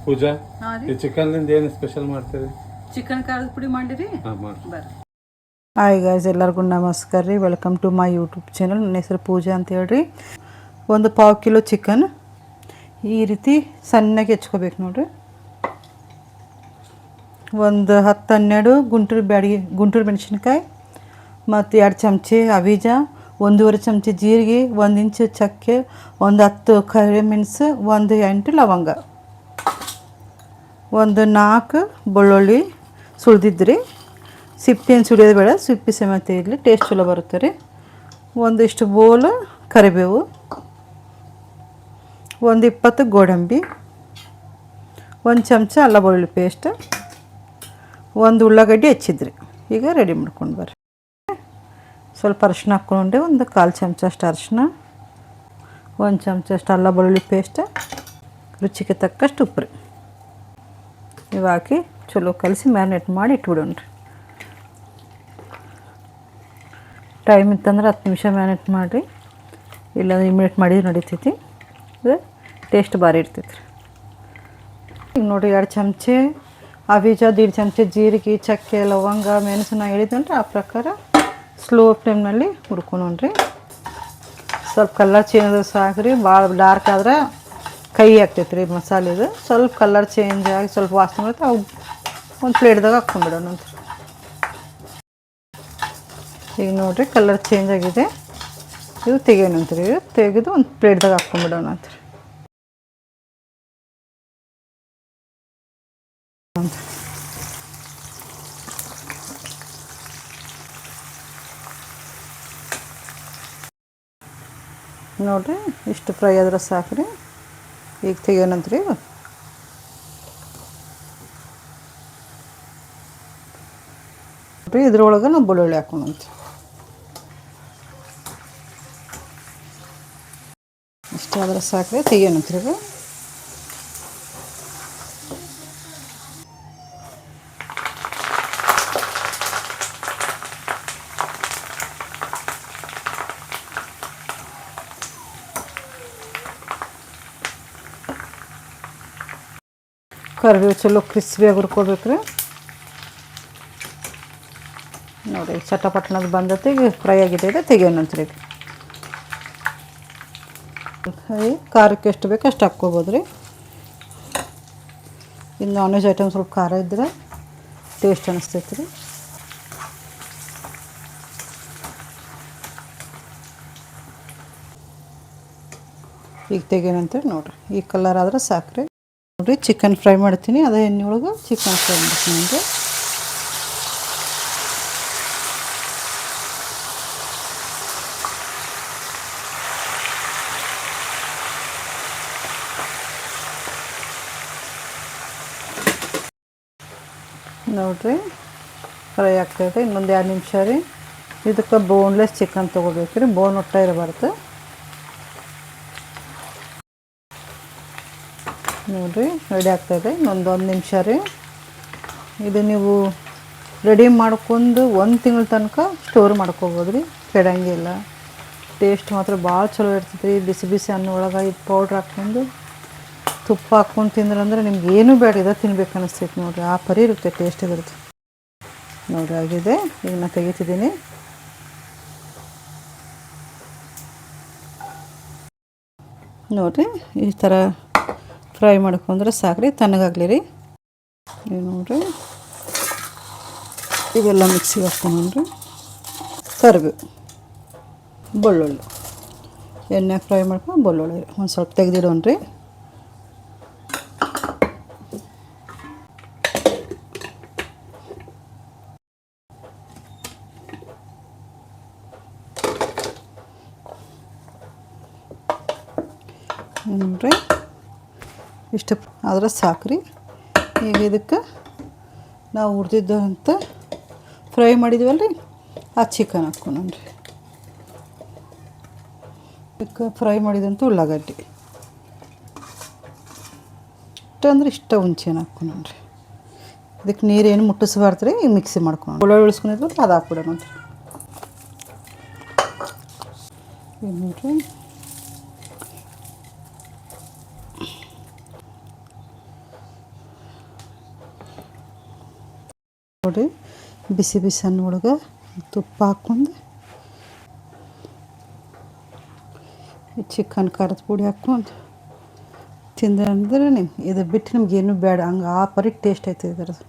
ಪೂಜಾ ಹಾಂ ರೀ ಈ ಚಿಕನ್ಲಿಂದ ಏನು ಸ್ಪೆಷಲ್ ಮಾಡ್ತೀರಿ? ಚಿಕನ್ ಖಾರದ ಪುಡಿ ಮಾಡಿರಿ ಹಾಂ ಮಾಡಿ. ಬರ್ರಿ. ಹಾಯ್ ಗಾಯ್ಸ್, ಎಲ್ಲರಿಗೂ ನಮಸ್ಕಾರ ರೀ. Welcome to my YouTube channel. ನನ್ನ ಹೆಸರು ಪೂಜಾ ಅಂತ ಹೇಳ್ರಿ. ಒಂದು 1/4 ಕಿಲೋ ಚಿಕನ್ ಈ ರೀತಿ ಸಣ್ಣಗೆ ಹೆಚ್ಕೋಬೇಕು ನೋಡ್ರಿ. ಒಂದು 10-12 ಗುಂಟೂರು ಮೆಣಸಿನ್ಕಾಯಿ ಮತ್ತು 2 ಚಮಚೆ ಅವಿಜ, 1.5 ಚಮಚೆ ಜೀರಿಗೆ, 1 ಇಂಚು ಚಕ್ಕೆ, ಒಂದು 10 ಕರಿಮೆಣಸು, 8 ಲವಂಗ, ಒಂದು 4 ಬೆಳ್ಳುಳ್ಳಿ ಸುಳಿದಿದ್ರಿ. ಸಿಪ್ಪೆಯನ್ನು ಸುಳಿಯೋದು ಬೇಡ, ಸಿಪ್ಪೆ ಸಮೇತ ಇರಲಿ, ಟೇಸ್ಟ್ ಚಲೋ ಬರುತ್ತೆ ರೀ. ಒಂದಿಷ್ಟು ಬೋಲು ಕರಿಬೇವು, ಒಂದು 20 ಗೋಡಂಬಿ, 1 ಚಮಚ ಅಲ್ಲ ಬೆಳ್ಳುಳ್ಳಿ ಪೇಸ್ಟ್, ಒಂದು ಉಳ್ಳಾಗಡ್ಡಿ ಹೆಚ್ಚಿದ್ರಿ. ಈಗ ರೆಡಿ ಮಾಡ್ಕೊಂಡು ಬರ್ರಿ. ಸ್ವಲ್ಪ ಅರಿಶಿನ ಹಾಕ್ಕೊಂಡೆ, ಒಂದು 1/4 ಚಮಚ ಅಷ್ಟು ಅರಿಶಿನ, 1 ಚಮಚ ಅಷ್ಟು ಅಲ್ಲ ಬೆಳ್ಳುಳ್ಳಿ ಪೇಸ್ಟ್, ರುಚಿಗೆ ತಕ್ಕಷ್ಟು ಉಪ್ಪು ರೀ. ಇವು ಹಾಕಿ ಚಲೋ ಕಲಸಿ ಮ್ಯಾರಿನೇಟ್ ಮಾಡಿ ಇಟ್ಬಿಡೋಣ್ರಿ. ಟೈಮ್ ಇತ್ತಂದ್ರೆ 10 ನಿಮಿಷ ಮ್ಯಾರಿನೇಟ್ ಮಾಡಿರಿ, ಇಲ್ಲಾಂದ್ರೆ ಇಮಿಡಿಯೇಟ್ ಮಾಡಿದ್ರೆ ನಡೀತೈತಿ. ಇದು ಟೇಸ್ಟ್ ಭಾರಿ ಇರ್ತೈತಿ ರೀ. ಈಗ ನೋಡಿರಿ, 2 ಚಮಚೆ ಅವಿಜ, 1.5 ಚಮಚೆ ಜೀರಿಗೆ, ಚಕ್ಕೆ, ಲವಂಗ, ಮೆಣಸು ನಾ ಹೇಳಿದ್ನಲ್ರಿ ಆ ಪ್ರಕಾರ ಸ್ಲೋ ಫ್ಲೇಮ್ನಲ್ಲಿ ಹುರ್ಕೊಳೋಣ್ರಿ. ಸ್ವಲ್ಪ ಕಲರ್ ಚೇಂಜ್ ಆದ್ರೆ ಸಾಕ್ರಿ. ಭಾಳ ಡಾರ್ಕ್ ಆದ್ರೆ ಕೈ ಆಗ್ತೈತೆ ರೀ ಮಸಾಲೆದು. ಸ್ವಲ್ಪ ಕಲರ್ ಚೇಂಜ್ ಆಗಿ ಸ್ವಲ್ಪ ವಾಸನೆ ಬರುತ್ತೆ, ಅವು ಒಂದು ಪ್ಲೇಟ್ದಾಗ ಹಾಕ್ಕೊಂಡ್ಬಿಡೋಣ ಅಂತ. ಈಗ ನೋಡಿರಿ, ಕಲರ್ ಚೇಂಜ್ ಆಗಿದೆ. ಇದು ತೆಗಿಯೋಣ ಅಂತೀರಿ. ಇದು ತೆಗೆದು ಒಂದು ಪ್ಲೇಟ್ದಾಗ ಹಾಕ್ಕೊಂಡ್ಬಿಡೋಣ ಅಂತೀರಿ. ನೋಡಿರಿ, ಇಷ್ಟು ಫ್ರೈ ಆದ್ರೆ ಸಾಕ್ರಿ. ಈಗ ತೆಗಿಯೋಣಂತ್ರಿ. ನೋಡಿರಿ, ಇದ್ರೊಳಗೆ ನಾವು ಬೆಳ್ಳುಳ್ಳಿ ಹಾಕೋಣಂತ. ಇಷ್ಟ ಆದ್ರೆ ಸಾಕ್ರಿ, ತೆಗಿಯೋಣಂತ್ರಿ. ಈಗ ಕರಿಬೇವು ಚಲೋ ಕ್ರಿಸ್ಪಿಯಾಗಿ ಹುರ್ಕೋಬೇಕು ರೀ. ನೋಡಿ, ಚಟಪಟ್ಟಣದ ಬಂದೈತಿ. ಈಗ ಫ್ರೈ ಆಗಿದೆ, ಇದೆ ತೆಗಿಯೋಣಂತ್ರಿ. ಈಗ ಖಾರಕ್ಕೆ ಎಷ್ಟು ಬೇಕು ಅಷ್ಟು ಹಾಕ್ಕೋಬೋದು ರೀ. ಇನ್ನು ನಾನ್ ವೆಜ್ ಐಟಮ್ ಸ್ವಲ್ಪ ಖಾರ ಇದ್ದರೆ ಟೇಸ್ಟ್ ಅನ್ನಿಸ್ತೈತಿ ರೀ. ಈಗ ತೆಗಿಯೋಣಂತೇಳಿ ನೋಡಿರಿ. ಈ ಕಲರ್ ಆದ್ರೆ ಸಾಕ್ರಿ. ನೋಡಿರಿ, ಚಿಕನ್ ಫ್ರೈ ಮಾಡ್ತೀನಿ. ಅದೇ ಎಣ್ಣೆ ಒಳಗೆ ಚಿಕನ್ ಫ್ರೈ ಮಾಡ್ತೀನಿ ಅಂದರೆ ನೋಡಿರಿ, ಫ್ರೈ ಆಗ್ತಾಯಿದೆ. ಇನ್ನೊಂದು 2 ನಿಮಿಷ ರೀ. ಇದಕ್ಕೆ ಬೋನ್ಲೆಸ್ ಚಿಕನ್ ತೊಗೋಬೇಕು ರೀ, ಬೋನ್ ಒಟ್ಟ ಇರಬಾರ್ದು. ನೋಡಿರಿ, ರೆಡಿ ಆಗ್ತಾಯಿದೆ. ಇನ್ನೊಂದು 1 ನಿಮಿಷ ರೀ. ಇದು ನೀವು ರೆಡಿ ಮಾಡ್ಕೊಂಡು 1 ತಿಂಗಳ ತನಕ ಸ್ಟೋರ್ ಮಾಡ್ಕೋಬೋದು ರೀ, ಕೆಡಂಗಿಲ್ಲ. ಟೇಸ್ಟ್ ಮಾತ್ರ ಭಾಳ ಚಲೋ ಇರ್ತೈತೆ ರೀ. ಬಿಸಿ ಬಿಸಿ ಅನ್ನ ಒಳಗೆ ಇದು ಪೌಡ್ರ್ ಹಾಕ್ಕೊಂಡು ತುಪ್ಪ ಹಾಕ್ಕೊಂಡು ತಿಂದ್ರಂದ್ರೆ ನಿಮ್ಗೆ ಏನೂ ಬೇಡ, ಇದು ತಿನ್ಬೇಕು ಅನ್ನಿಸ್ತೈತೆ ನೋಡಿರಿ. ಆ ಪರಿ ಇರುತ್ತೆ, ಟೇಸ್ಟ್ ಇರುತ್ತೆ. ನೋಡಿರಿ, ಆಗಿದೆ. ಈಗ ನಾನು ತೆಗಿತಿದ್ದೀನಿ. ನೋಡಿರಿ, ಈ ಥರ ಫ್ರೈ ಮಾಡ್ಕೊಂಡ್ರೆ ಸಾಕ್ರಿ, ತಣ್ಣಗಾಗಲಿ ರೀ. ಈಗ ನೋಡಿರಿ, ಇವೆಲ್ಲ ಮಿಕ್ಸಿಗೆ ಹಾಕ್ಕೊಂಡ್ರಿ. ಕರಿಬೇವು, ಬೆಳ್ಳುಳ್ಳಿ ಎಣ್ಣೆಗೆ ಫ್ರೈ ಮಾಡ್ಕೊಂಡು ಬೆಳ್ಳುಳ್ಳಿ ಒಂದು ಸ್ವಲ್ಪ ತೆಗೆದಿಡೋಣ್ರಿ. ನೋಡಿರಿ, ಇಷ್ಟು ಆದ್ರೆ ಸಾಕ್ರಿ. ಈಗ ಇದಕ್ಕೆ ನಾವು ಹುರಿದಿದ್ದಂಥ ಫ್ರೈ ಮಾಡಿದ್ವಲ್ರಿ ಆ ಚಿಕನ್ ಹಾಕ್ಕೊಂಡ್ರಿ. ಇದಕ್ಕೆ ಫ್ರೈ ಮಾಡಿದಂಥ ಉಳ್ಳಾಗಡ್ಡಿ ಇಷ್ಟ ಅಂದ್ರೆ ಇಷ್ಟ ಹುಂಚೆನ ಹಾಕ್ಕೊಂಡ್ರಿ. ಇದಕ್ಕೆ ನೀರೇನು ಮುಟ್ಟಿಸ್ಬಾರ್ದು ರೀ. ಈಗ ಮಿಕ್ಸಿ ಮಾಡ್ಕೊಂಡು ಬೆಳ್ಳುಳ್ಳಿ ಉಳಿಸ್ಕೊಂಡಿದ್ವಲ್ಲ ಅದು ಹಾಕ್ಬಿಡೋಣ. ನೋಡಿರಿ, ನೋಡಿರಿ ಬಿಸಿ ಬಿಸಿ ಅನ್ನ ಒಳಗೆ ತುಪ್ಪ ಹಾಕ್ಕೊಂಡು ಚಿಕನ್ ಖಾರದ ಪುಡಿ ಹಾಕ್ಕೊಂಡು ತಿಂದ್ರೆ ಅಂದ್ರೆ ಇದು ಬಿಟ್ಟು ನಿಮ್ಗೆ ಏನೂ ಬೇಡ ಹಂಗೆ ಆ ಪರಿ ಟೇಸ್ಟ್ ಐತೆ ಇದ್ರದ್ದು.